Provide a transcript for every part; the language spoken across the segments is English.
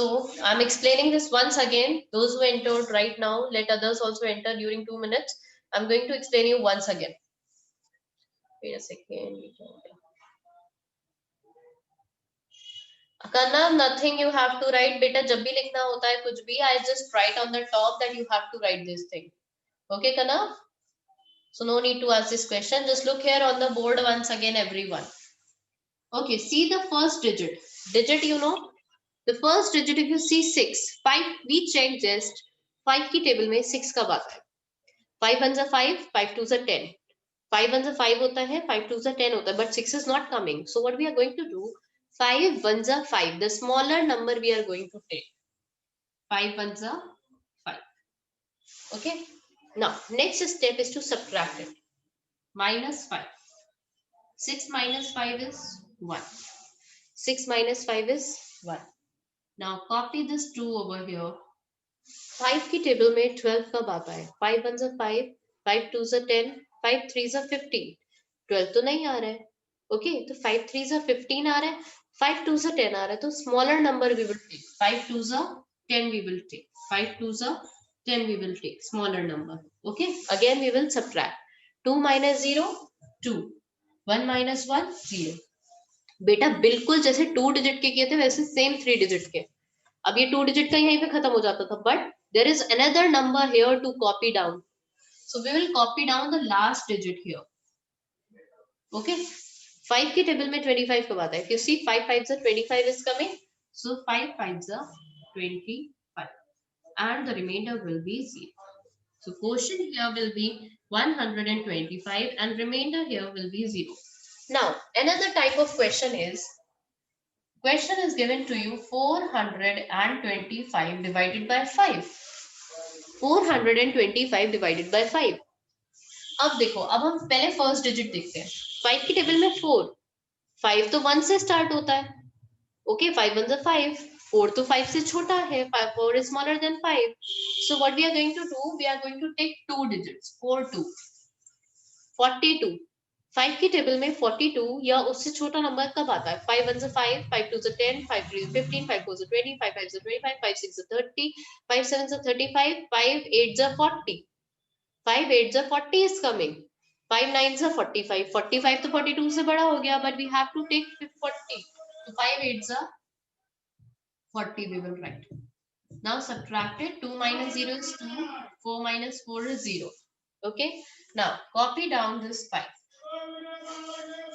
So I'm explaining this once again. Those who entered right now, let others also enter during 2 minutes. I'm going to explain you once again. Wait a second. Kanav, nothing you have to write. Beta, जब भी लिखना होता है कुछ भी, I just write on the top that you have to write this thing. Okay, Kanav? So no need to ask this question. Just look here on the board once again, everyone. Okay, see the first digit. Digit, you know. The first digit, if you see 6, 5, we check just 5 की table में 6 कब आता है? 5 ones are 5, 5 twos are 10. 5 ones are 5 होता है, 5 twos are 10 होता है, but 6 is not coming. So what we are going to do, 5 ones are 5. The smaller number we are going to take. 5 ones are 5. Okay. Now, next step is to subtract it. Minus 5. 6 minus 5 is 1. 6 minus 5 is 1. Now, copy this 2 over here. 5 की table में 12 कब आता है? 5 ones are 5, 5 twos are 10, 5 threes are 15. 12 तो नहीं आ रहा है. Okay, तो 5 threes are 15 आ रहा है, 5 twos are 10 आ रहा है, तो smaller number we will take. 5 twos are 10 we will take. 5 twos are 10 we will take. Smaller number. Okay, again we will subtract. 2 minus 0, 2. 1 minus 1, 0. बेटा बिल्कुल जैसे 2 डिजिट के किए थे वैसे सेम 3 डिजिट के. अब ये 2 डिजिट का यहीं पे खत्म हो जाता था, but there is another number here to copy down. So we will copy down the last digit here. Okay, 5 की टेबल में 25 कब आता है? If you see 5 5s are 25 is coming, so 5 5s are 25 and the remainder will be 0. So quotient here will be 125 and remainder here will be 0. Now another type of question is given to you 425 divided by 5. 425 divided by 5. अब देखो, अब हम पहले first digit देखते हैं. 5 की table में 4. 5 तो 1 से स्टार्ट होता है. Okay, 5 1 is 5. 4 तो 5 से छोटा है. 4 is smaller than 5. So what we are going to do, we are going to take 2 digits. 4 2. 42. 5 की टेबल में 42 या उससे छोटा नंबर कब आता है? 5 1 is 5, 5 2 is 10, 5 3 is 15, 5 4 is 20, 5 5 is 25, 5 6 is 30, 5 7 is 35, 5 8 is 40. 5 8 is 40 is coming. 5 9 is 45. 45 तो 42 से बड़ा हो गया, but we have to take 40. So 5 8 is 40 we will write. Now subtract it. 2 minus 0 is 2. 4 minus 4 is 0. Okay. Now copy down this 5.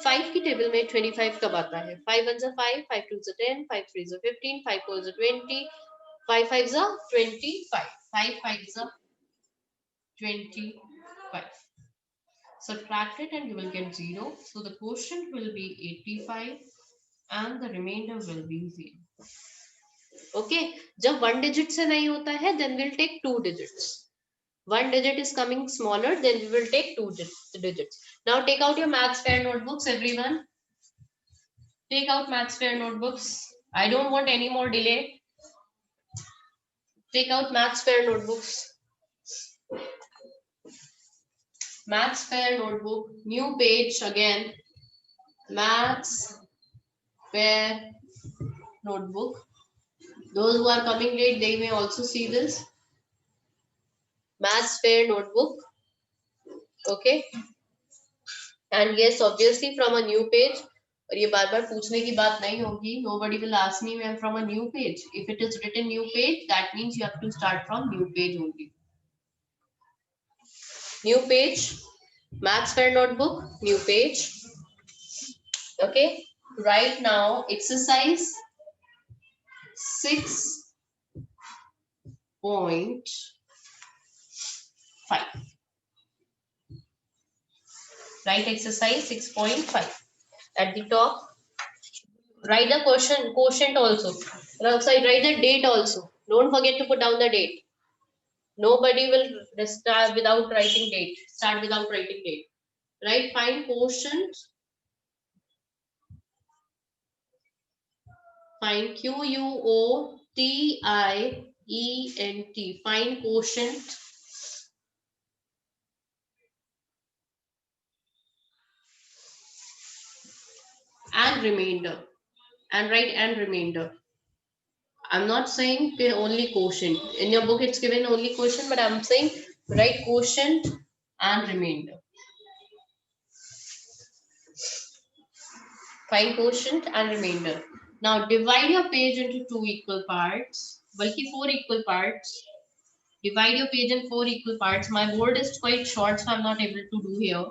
5 की table में 25 कब आता है? 5 1 is 5, 5 2 is 10, 5 3 is 15, 5 4 is 20, 5 5 is 25. 5 5 is 25. Subtract it and you will get 0. So the quotient will be 85 and the remainder will be 0. Okay, जब 1 digit से नहीं होता है, then we'll take 2 digits. 1 digit is coming smaller, then we will take 2 digits. Now take out your maths fair notebooks, everyone. Take out maths fair notebooks. I don't want any more delay. Take out maths fair notebooks. Maths fair notebook, new page again. Maths fair notebook. Those who are coming late, they may also see this. Maths fair notebook. Okay. And yes, obviously from a new page. और ये बार बार पूछने की बात नहीं होगी. Nobody will ask me when from a new page. If it is written new page, that means you have to start from new page only. New page, maths fair notebook, new page. Okay. Right now, exercise 6.5. Write exercise 6.5. At the top, write the quotient also. And outside, write the date also. Don't forget to put down the date. Nobody will start without writing date. Start without writing date. Right? Find quotient. Find QUOTIENT. Find quotient. And remainder. And write and remainder. I'm not saying only quotient. In your book, it's given only quotient, but I'm saying write quotient and remainder. Find quotient and remainder. Now divide your page into 2 equal parts, balki 4 equal parts. Divide your page in 4 equal parts. My board is quite short, so I'm not able to do here.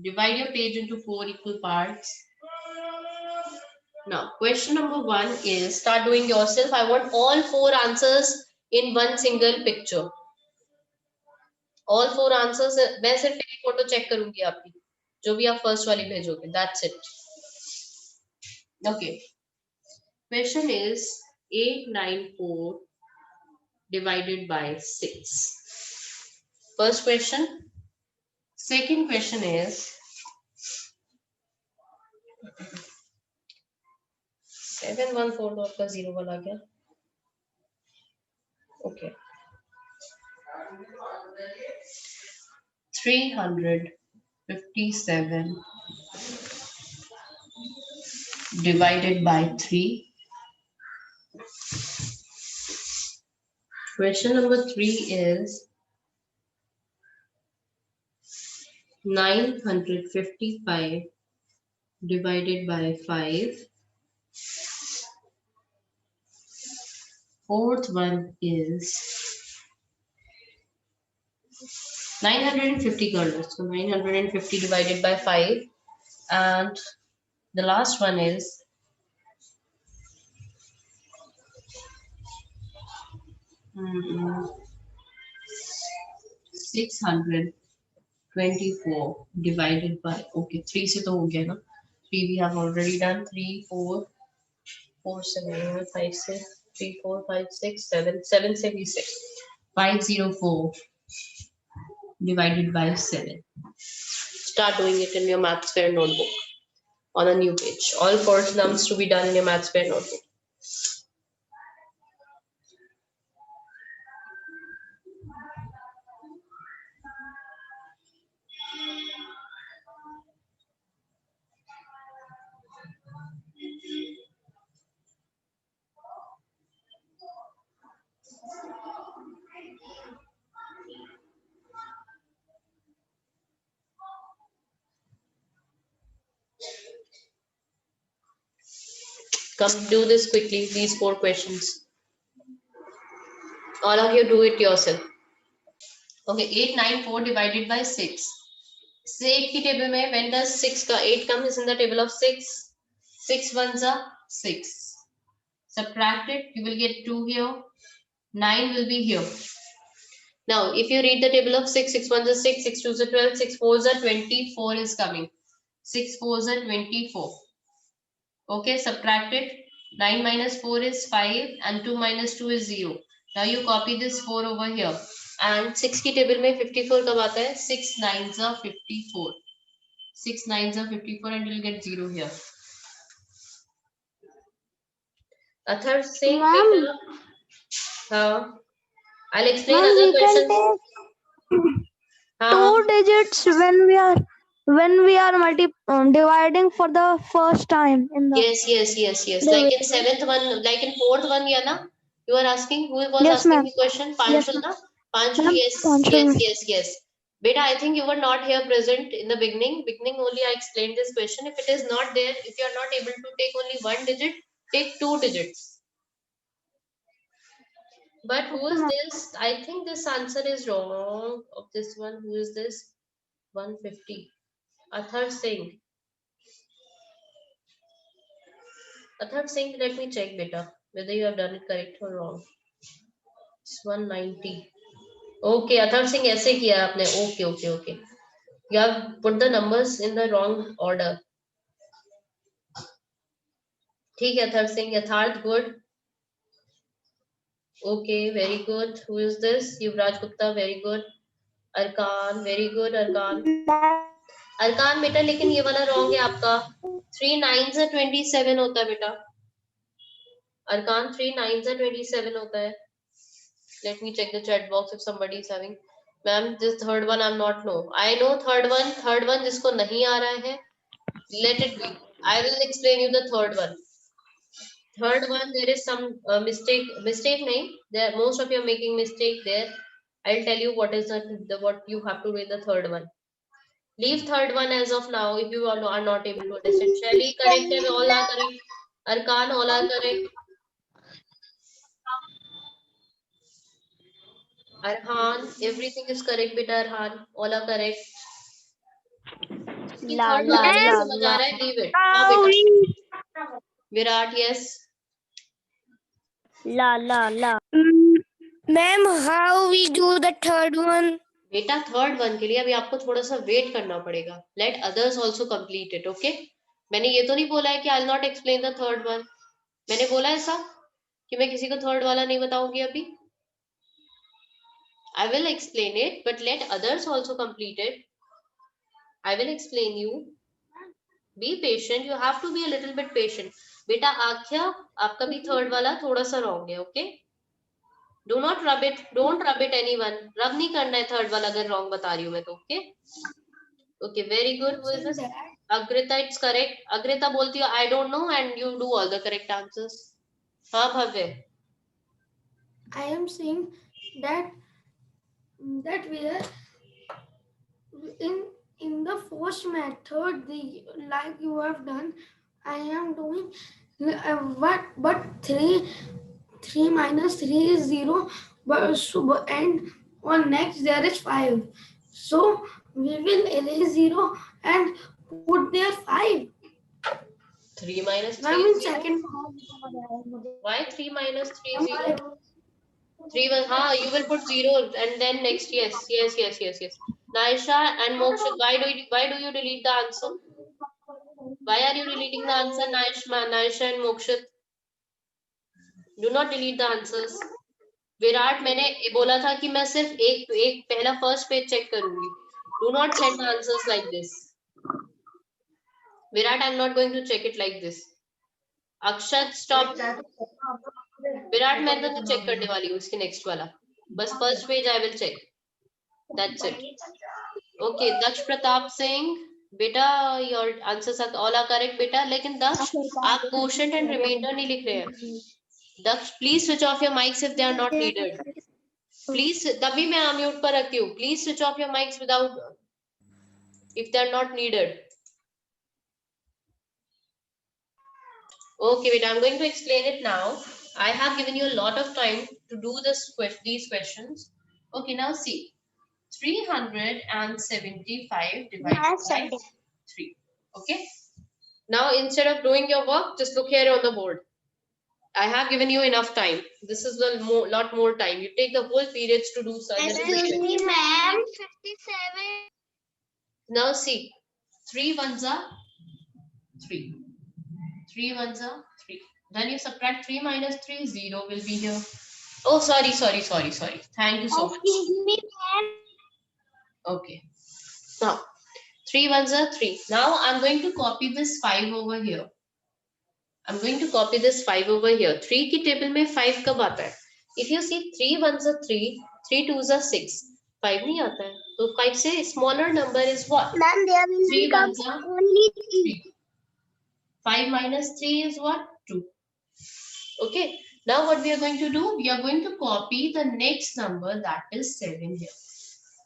Divide your page into 4 equal parts. Now, question number 1 is, start doing yourself. I want all 4 answers in one single picture. All 4 answers. मैं सिर्फ एक photo check करूंगी आपकी, जो भी आप first वाली भेजोगे. That's it. Okay. Question is 894 divided by 6. First question. Second question is 714 तो आपका 0 वाला गया. Okay. 357 divided by 3. Question number 3 is 955 divided by 5. Fourth one is 950 colors. So 950 divided by 5. And the last one is 624 divided by, okay, 3 se to ho gaya na. 3 we have already done. 3, 4, 4, 7, 5, 6, 3, 4, 5, 6, 7, 7, 76. 504 divided by 7. Start doing it in your Maths Fair notebook on a new page. All 4 sums to be done in your Maths Fair notebook. Come do this quickly, these 4 questions. All of you do it yourself. Okay, 894 divided by 6. 8 की table में, when does 6 का 8 comes in the table of 6? 6 ones are 6. Subtract it, you will get 2 here. 9 will be here. Now, if you read the table of 6, 6 ones are 6, 6 twos are 12, 6 fours are 24 is coming. 6 fours are 24. Okay, subtract it. 9 minus 4 is 5 and 2 minus 2 is 0. Now you copy this 4 over here. And 6 की table में 54 कब आता है? 6 nines are 54. 6 nines are 54 and you'll get 0 here. Athar Singh, I'll explain other questions. Two digits when we are dividing for the first time in the Yes. Like in 7th one, like in 4th one, Yana, you are asking, who was Yes, asking ma'am. the question? Panchul, na? Panchul, Ma'am, yes. Panchul. Yes. Beta, I think you were not here present in the beginning. Beginning only I explained this question. If it is not there, if you are not able to take only 1 digit, take 2 digits. But who is this? I think this answer is wrong of this one. Who is this? 150. Athar Singh. Athar Singh, let me check, beta, whether you have done it correct or wrong. It's 190. Okay, Athar Singh, ऐसे किया आपने. Okay. You have put the numbers in the wrong order. ठीक है, Athar Singh. Yatharth, good. Okay, very good. Who is this? Yuvraj Gupta, very good. Arkan, very good. Arkan बेटा, लेकिन ये वाला wrong है आपका. 3 9s are 27 होता है बेटा. Arkan, 3 9s are 27 होता है. Let me check the chat box if somebody is having. Ma'am, this third one I'm not know. I know third one जिसको नहीं आ रहा है. Let it be. I will explain you the third one. Third one, there is some mistake. Mistake nahi. There, most of you are making mistake there. I'll tell you what is the what you have to do in the third one. Leave third one as of now if you are not able to understand. Shelly, correct. All are correct. Arkan, all are correct. Arhan, everything is correct. Beta Arhan, all are correct. इसकी La third la वाला नहीं la समझ आ la. रहा है, leave it. हाँ बेटा. Virat, yes. La la la. Ma'am, how we do the third one? बेटा third one के लिए अभी आपको थोड़ा सा वेट करना पड़ेगा. Let others also complete it. Okay, मैंने ये तो नहीं बोला है कि I will not explain the third one. मैंने बोला ऐसा कि मैं किसी को थर्ड वाला नहीं बताऊंगी अभी. I will explain it, but let others also complete it. I will explain you. Be patient. You have to be a little bit patient. बेटा आख्या, आपका भी थर्ड वाला थोड़ा सा रॉन्ग है. Okay, do not rub it. Don't rub it anyone. रब नहीं करना है थर्ड वाला अगर रॉन्ग बता रही हूँ मैं तो. Okay okay, very good. Who is this? Agrita, it's correct. Agrita बोलती है I don't know and you do all the correct answers. हाँ Bhavya. I am saying that we are in the first method, like you have done. I am doing but 3 minus 3 is 0, and on next there is 5. So we will erase 0 and put there 5. 3 minus 3 Ma'am, is in 0. second. Why 3 minus 3 is 0? 3 1. हाँ, you will put 0 and then next. Yes. Naisha and Mokshit, why do you delete the answer? Why are you deleting the answer, Naisha and Mokshit? Do not delete the answers. Virat, मैंने बोला था कि मैं सिर्फ एक पहला first page cheque करूंगी. Do not send the answers like this. Virat, I'm not going to check it like this. Akshat, stop. Virat, मैं तो चेक करने वाली हूँ इसके नेक्स्ट वाला. बस first page I will check. That's it. Okay, Daksh Pratap Singh, बेटा your answers are all are correct बेटा. लेकिन दक्ष, आप quotient and remainder नहीं लिख रहे हैं. दक्ष, please switch off your mics if they are not needed. Please, तभी मैं unmute पर रखती हूँ. Please switch off your mics without if they are not needed. Okay, wait, I'm going to explain it now. I have given you a lot of time to do these questions. Okay, now see. 375 divided by 3. Okay. Now, instead of doing your work, just look here on the board. I have given you enough time. This is a lot more time. You take the whole periods to do such. Excuse me, ma'am. 57. Now see, 3 ones are 3. 3 ones are 3. Then you subtract 3 minus 3, 0 will be here. Oh, sorry. Thank you so much. Excuse me, ma'am. Okay. Now, 3 ones are 3. Now, I'm going to copy this 5 over here. I'm going to copy this 5 over here. 3 की table में 5 कब आता है? If you see 3 ones are 3, 3 twos are 6. 5 नहीं आता है. तो 5 से smaller number is what? Ma'am, there will 3 become ones are only 3. 5 minus 3 is what? 2. Okay. Now what we are going to do? We are going to copy the next number, that is 7 here.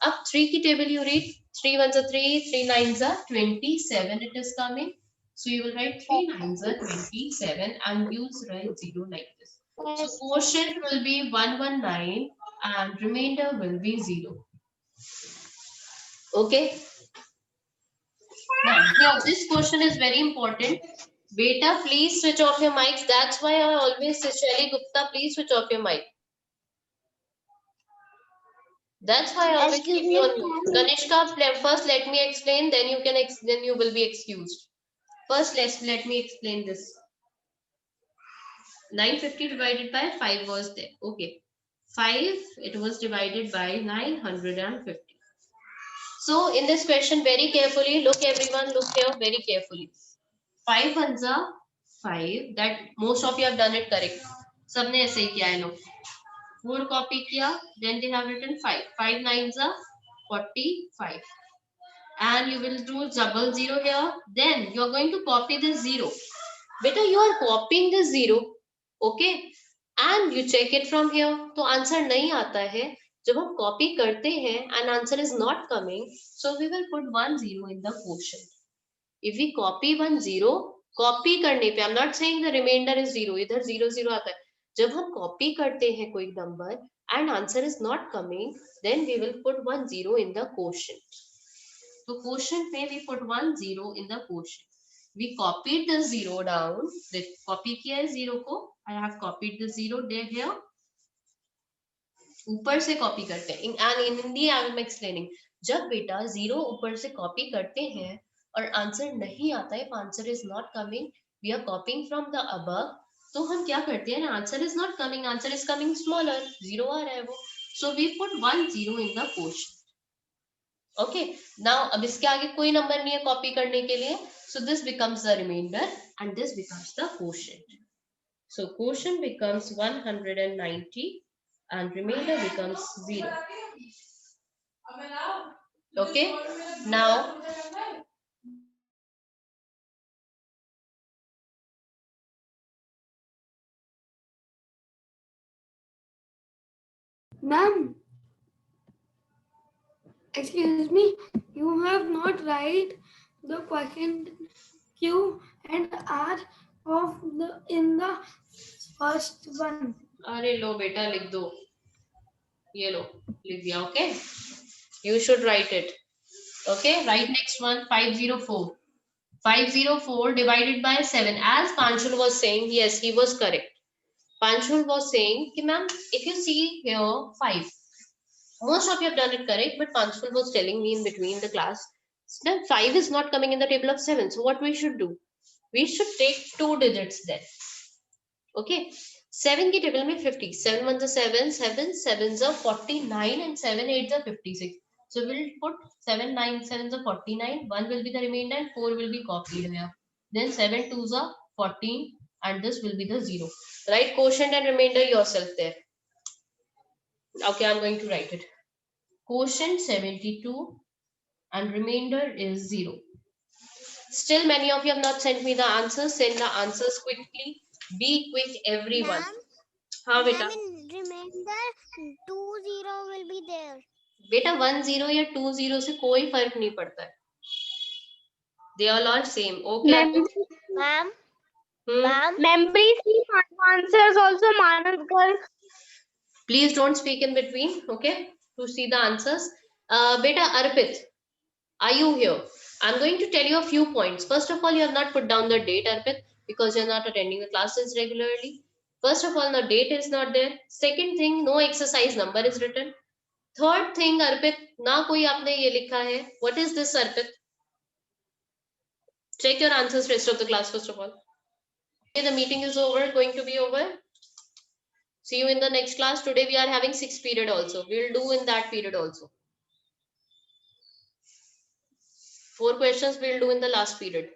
Up 3 की table you read. 3 ones are 3, 3 nines are 27 it is coming. So you will write 3 nines are 27 and use write 0 like this. So quotient will be 119 and remainder will be 0. Okay. Now here this question is very important. Beta, please switch off your mics. That's why I always say, Shelly Gupta, please switch off your mic. That's why I always keep you on mute. Kanishka, first let me explain, then you will be excused. First, let me explain this. 950 divided by 5 was there. Okay. 5, it was divided by 950. So, in this question, very carefully, look everyone, look here very carefully. 5 ones are 5. That most of you have done it correct. सबने ऐसे ही किया है लोग. 4 copy किया, then they have written 5. 5 nines are 45. And you will do double 0 here. Then you are going to copy this 0. Beta, you are copying this 0. Okay, and you check it from here, तो answer नहीं आता है, जब हम copy करते हैं and answer is not coming, so we will put 1 0 in the quotient. If we copy 1 0, copy करने पे, I am not saying the reminder is 0, इधर 0 0 आता है. जब हम कॉपी करते हैं कोई number and answer is not coming, then we will put 1 0 in the quotient. तो क्वोशंट में we put 1 0 in the quotient. We copied the 0 down. Copy किया है 0 को. I have copied the 0 here. ऊपर से कॉपी करते हैं. And in Hindi I am explaining. जब बेटा 0 ऊपर से कॉपी करते हैं और आंसर नहीं आता है, answer is not coming, we are copying from the above. तो हम क्या करते हैं, answer is not coming, answer is coming smaller, 0 आ रहा है वो. So we put 1 0 in the quotient. Okay, now अब इसके आगे कोई नंबर नहीं है कॉपी करने के लिए, so this becomes the remainder and this becomes the quotient. So quotient becomes 190 and remainder becomes 0. Okay, now Ma'am, excuse me, you have not write the question Q and R of the in the first one. अरे लो बेटा लिख दो, ये लो लिख दिया. Okay, you should write it. Okay, write next one. 504. 504 divided by 7. As Panchul was saying, yes, he was correct. Panchul was saying, ma'am, if you see here 5, most of you have done it correct, but Panchul was telling me in between the class that 5 is not coming in the table of 7. So what we should do? We should take 2 digits then. Okay, 7 की table में 50. 7 1s are 7, 7 7s are 49, and 7 8s are 56. So we'll put 7 9 7s are 49. 1 will be the remainder and 4 will be copied here. Then 7 2s are 14 and this will be the 0. Write quotient and remainder yourself there. Okay, I'm going to write it. Quotient 72 and remainder is 0. Still many of you have not sent me the answers. Send the answers quickly. Be quick everyone. हाँ बेटा. Remainder 20 will be there. बेटा 1 0 या 2 0 से कोई फर्क नहीं पड़ता है. They all are same. Okay. Ma'am, Memory answers also Manav girl. Please don't speak in between. Okay. To see the answers. Beta Arpit, are you here? I'm going to tell you a few points. First of all, you have not put down the date, Arpit, because you're not attending the classes regularly. First of all, the date is not there. Second thing, no exercise number is written. Third thing, Arpit, ना कोई आपने ये लिखा है. What is this, Arpit? Check your answers rest of the class first of all. Okay, the meeting is over, going to be over. See you in the next class. Today we are having 6th period also. We'll do in that period also. 4 questions we'll do in the last period.